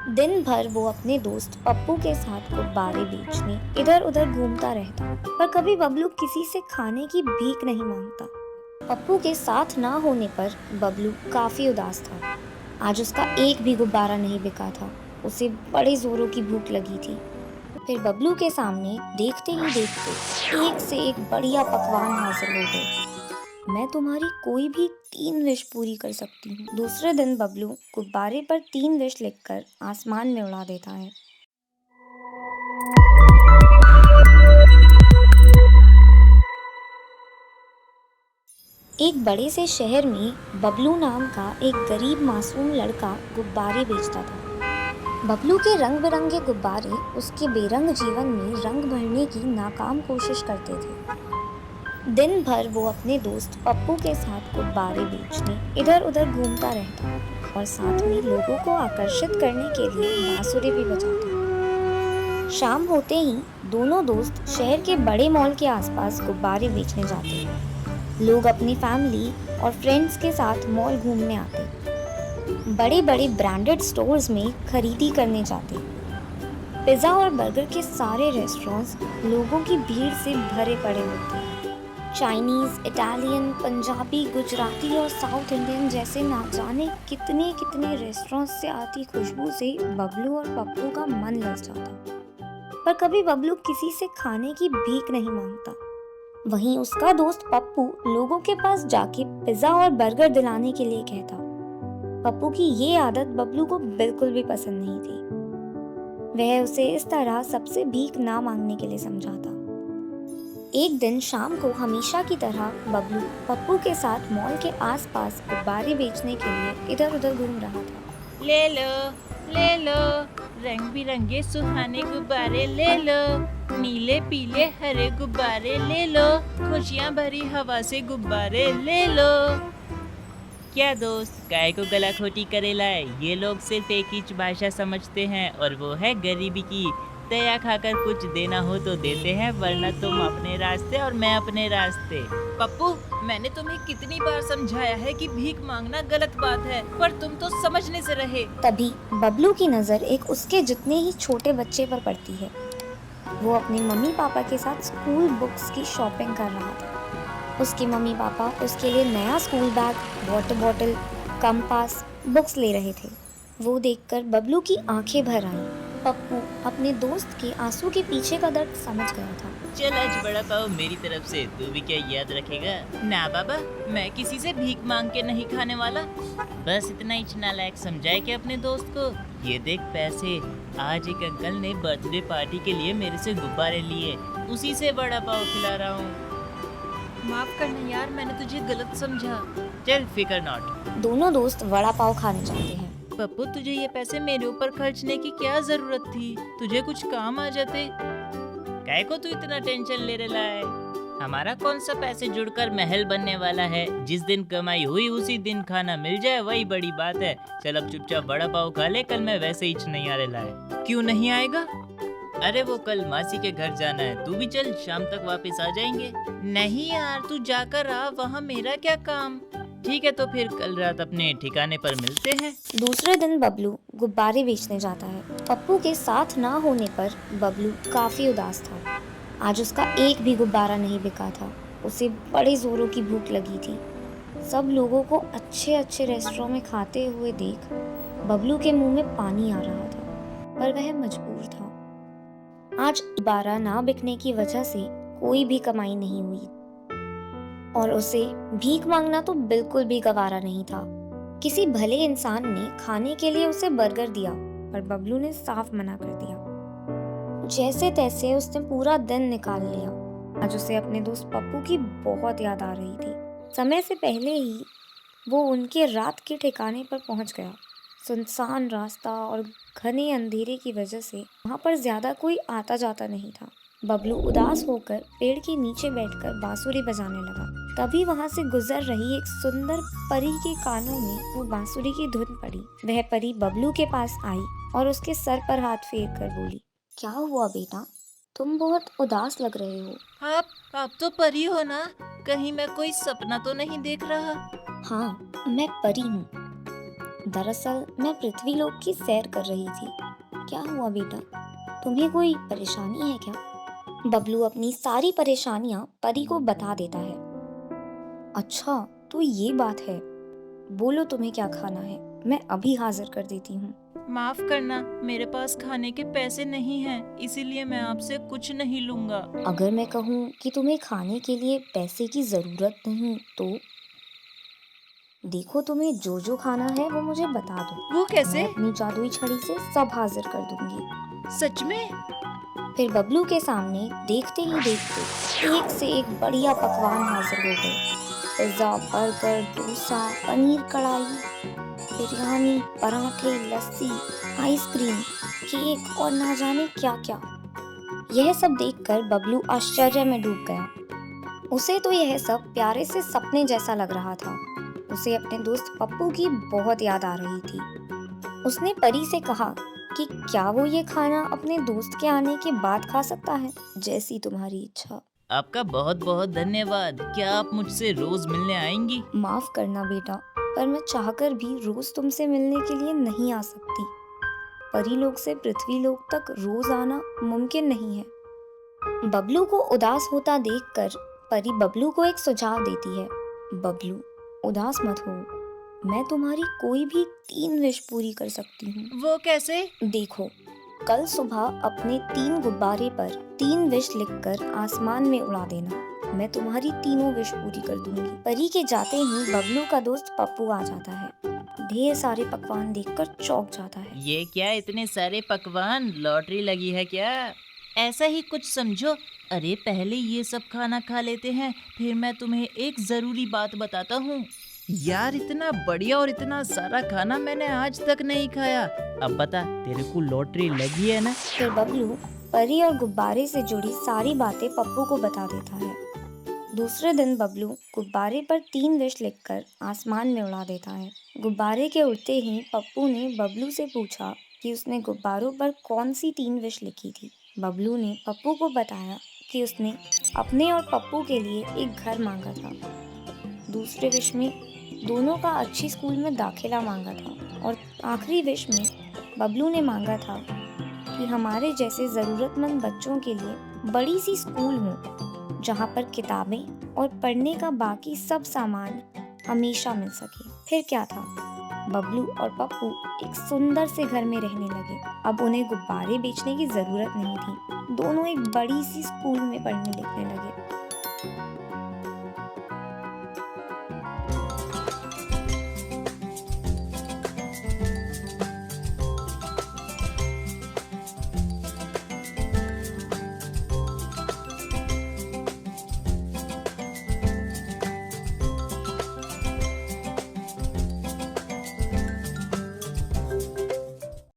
दिन भर वो अपने दोस्त पप्पू के साथ गुब्बारे बेचने इधर उधर घूमता रहता, पर कभी बबलू किसी से खाने की भीख नहीं मांगता। पप्पू के साथ ना होने पर बबलू काफी उदास था। आज उसका एक भी गुब्बारा नहीं बिका था। उसे बड़े जोरों की भूख लगी थी। फिर बबलू के सामने देखते ही देखते एक से एक बढ़िया पकवान हाजिर हो गए। मैं तुम्हारी कोई भी 3 विश पूरी कर सकती हूँ। दूसरे दिन बबलू गुब्बारे पर 3 विश लिखकर आसमान में उड़ा देता है। एक बड़े से शहर में बबलू नाम का एक गरीब मासूम लड़का गुब्बारे बेचता था। बबलू के रंग बिरंगे गुब्बारे उसके बेरंग जीवन में रंग भरने की नाकाम कोशिश करते थे। दिन भर वो अपने दोस्त पप्पू के साथ गुब्बारे बेचने इधर उधर घूमता रहता और साथ में लोगों को आकर्षित करने के लिए बांसुरी भी बजाता। शाम होते ही दोनों दोस्त शहर के बड़े मॉल के आसपास गुब्बारे बेचने जाते। लोग अपनी फैमिली और फ्रेंड्स के साथ मॉल घूमने आते। बड़े बड़े ब्रांडेड स्टोर्स में खरीदी करने जाते। पिज़्ज़ा और बर्गर के सारे रेस्टोरेंट्स लोगों की भीड़ से भरे पड़े होते। चाइनीज, इटालियन, पंजाबी, गुजराती और साउथ इंडियन जैसे ना जाने कितने कितने रेस्टोरेंट्स से आती खुशबू से बबलू और पप्पू का मन लग जाता। पर कभी बबलू किसी से खाने की भीख नहीं मांगता। वहीं उसका दोस्त पप्पू लोगों के पास जाके पिज्जा और बर्गर दिलाने के लिए कहता। पप्पू की ये आदत बबलू को बिल्कुल भी पसंद नहीं थी। वह उसे इस तरह सबसे भीख ना मांगने के लिए समझाता। एक दिन शाम को हमेशा की तरह बबलू पप्पू के साथ मॉल के आसपास गुब्बारे बेचने के लिए इधर उधर घूम रहा था। ले लो रंग बिरंगे सुहाने गुब्बारे ले लो, नीले पीले हरे गुब्बारे ले लो, खुशियाँ भरी हवा से गुब्बारे ले लो। क्या दोस्त, काय को गला खोटी करेला है? ये लोग सिर्फ एक ही भाषा समझते हैं और वो है गरीबी की। दया खाकर कुछ देना हो तो देते हैं, वरना तुम अपने रास्ते और मैं अपने रास्ते। पप्पू, मैंने तुम्हें कितनी बार समझाया है कि भीख मांगना गलत बात है, पर तुम तो समझने से रहे। तभी बबलू की नजर एक उसके जितने ही छोटे बच्चे पर पड़ती है। वो अपने मम्मी पापा के साथ स्कूल बुक्स की शॉपिंग कर रहा था। उसके मम्मी पापा उसके लिए नया school bag, water bottle, compass, books ले रहे थे। वो देखकर बबलू की आंखें भर आईं। पप्पू अपने दोस्त के आंसू के पीछे का दर्द समझ गया था। चल आज बड़ा पाव मेरी तरफ से, तू भी क्या याद रखेगा? ना बाबा, मैं किसी से भीख मांग के नहीं खाने वाला। बस इतना ही नालायक समझाए कि अपने दोस्त को। ये देख पैसे, आज एक अंकल ने बर्थडे पार्टी के लिए मेरे से गुब्बारे लिए, उसी से बड़ा पाव खिला रहा हूँ। माफ करना यार, मैंने तुझे गलत समझा। चल फिकर नॉट। दोनों दोस्त वड़ा पाव खाने जाते हैं। पप्पू, तुझे ये पैसे मेरे ऊपर खर्चने की क्या जरूरत थी? तुझे कुछ काम आ जाते। काय को तू इतना टेंशन ले रहा है? हमारा कौन सा पैसे जुड़कर महल बनने वाला है? जिस दिन कमाई हुई उसी दिन खाना मिल जाए, वही बड़ी बात है। चल अब चुपचाप बड़ा पाव खा ले, कल मैं वैसे ही नहीं आ रहा है। क्यों नहीं आएगा? अरे वो कल मासी के घर जाना है, तू भी चल, शाम तक वापस आ जाएंगे। नहीं यार, तू जाकर आ, वहाँ मेरा क्या काम? ठीक है तो फिर कल रात अपने ठिकाने पर मिलते हैं। दूसरे दिन बबलू गुब्बारे बेचने जाता है। पप्पू के साथ ना होने पर बबलू काफी उदास था। आज उसका एक भी गुब्बारा नहीं बिका था। उसे बड़े जोरों की भूख लगी थी। सब लोगों को अच्छे अच्छे रेस्टोरेंट में खाते हुए देख बबलू के मुंह में पानी आ रहा था, पर वह मजबूर था। आज गुब्बारा ना बिकने की वजह से कोई भी कमाई नहीं हुई और उसे भीख मांगना तो बिल्कुल भी गवारा नहीं था। किसी भले इंसान ने खाने के लिए उसे बर्गर दिया, पर बबलू ने साफ मना कर दिया। जैसे तैसे उसने पूरा दिन निकाल लिया। आज उसे अपने दोस्त पप्पू की बहुत याद आ रही थी। समय से पहले ही वो उनके रात के ठिकाने पर पहुंच गया। सुनसान रास्ता और घने अंधेरे की वजह से वहां पर ज्यादा कोई आता जाता नहीं था। बबलू उदास होकर पेड़ के नीचे बैठकर बांसुरी बजाने लगा। तभी वहां से गुजर रही एक सुंदर परी के कानों में वो बांसुरी की धुन पड़ी। वह परी बबलू के पास आई और उसके सर पर हाथ फेर कर बोली, क्या हुआ बेटा, तुम बहुत उदास लग रहे हो। आप तो परी हो ना? कहीं मैं कोई सपना तो नहीं देख रहा? हाँ, मैं परी हूँ। दरअसल मैं पृथ्वी लोक की सैर कर रही थी। क्या हुआ बेटा? तुम्हें कोई परेशानी है क्या? बबलू अपनी सारी परेशानियां परी को बता देता है। अच्छा, तो ये बात है। बोलो तुम्हें क्या खाना है, मैं अभी हाजिर कर देती हूँ। माफ करना, मेरे पास खाने के पैसे नहीं हैं, इसीलिए मैं आपसे कुछ नहीं लूंगा। अगर मैं कहूँ कि तुम्हें खाने के लिए पैसे की जरूरत नहीं तो देखो, तुम्हें जो जो खाना है वो मुझे बता दो। वो कैसे? मैं अपनी जादुई छड़ी से सब हाजिर कर दूंगी। सच में? फिर बबलू के सामने देखते ही देखते एक से एक बढ़िया पकवान हाजिर हो गए। पिज्जा, बर्गर, डोसा, पनीर कढ़ाई, बिरयानी, पराठे, लस्सी, आइसक्रीम, केक और ना जाने क्या क्या। यह सब देखकर बबलू आश्चर्य में डूब गया। उसे तो यह सब प्यारे से सपने जैसा लग रहा था। उसे अपने दोस्त पप्पू की बहुत याद आ रही थी। उसने परी से कहा कि क्या वो ये खाना अपने दोस्त के आने के बाद खा सकता है? जैसी तुम्हारी इच्छा। आपका बहुत बहुत धन्यवाद। क्या आप मुझसे रोज मिलने आएंगी? माफ करना बेटा, पर मैं चाहकर भी रोज तुमसे मिलने के लिए नहीं आ सकती। परी लोक से पृथ्वी लोक तक रोज आना मुमकिन नहीं है। बबलू को उदास होता देखकर परी बबलू को एक सुझाव देती है। बबलू, उदास मत हो, मैं तुम्हारी कोई भी 3 विश पूरी कर सकती हूँ। वो कैसे? देखो, कल सुबह अपने 3 गुब्बारे पर 3 विश लिखकर आसमान में उड़ा देना। मैं तुम्हारी तीनों विश पूरी कर दूंगी। परी के जाते ही बबलू का दोस्त पप्पू आ जाता है। ढेर सारे पकवान देखकर चौंक जाता है। ये क्या इतने सारे पकवान? लॉटरी लगी है क्या? ऐसा ही कुछ समझो। अरे पहले ये सब खाना खा लेते हैं, फिर मैं तुम्हें एक जरूरी बात बताता हूँ। यार इतना बढ़िया और इतना सारा खाना मैंने आज तक नहीं खाया। अब बता, तेरे को लॉटरी लगी है ना? फिर बबलू परी और गुब्बारे से जुड़ी सारी बातें पप्पू को बता देता है। दूसरे दिन बबलू गुब्बारे पर 3 विश लिखकर आसमान में उड़ा देता है। गुब्बारे के उड़ते ही पप्पू ने बबलू से पूछा कि उसने गुब्बारों पर कौन सी 3 विश लिखी थी। बबलू ने पप्पू को बताया कि उसने अपने और पप्पू के लिए एक घर मांगा था। दूसरे विश में दोनों का अच्छी स्कूल में दाखिला मांगा था और आखिरी विश में बबलू ने मांगा था कि हमारे जैसे ज़रूरतमंद बच्चों के लिए बड़ी सी स्कूल हो जहाँ पर किताबें और पढ़ने का बाकी सब सामान हमेशा मिल सके। फिर क्या था, बबलू और पप्पू एक सुंदर से घर में रहने लगे। अब उन्हें गुब्बारे बेचने की जरूरत नहीं थी। दोनों एक बड़ी सी स्कूल में पढ़ने लिखने लगे।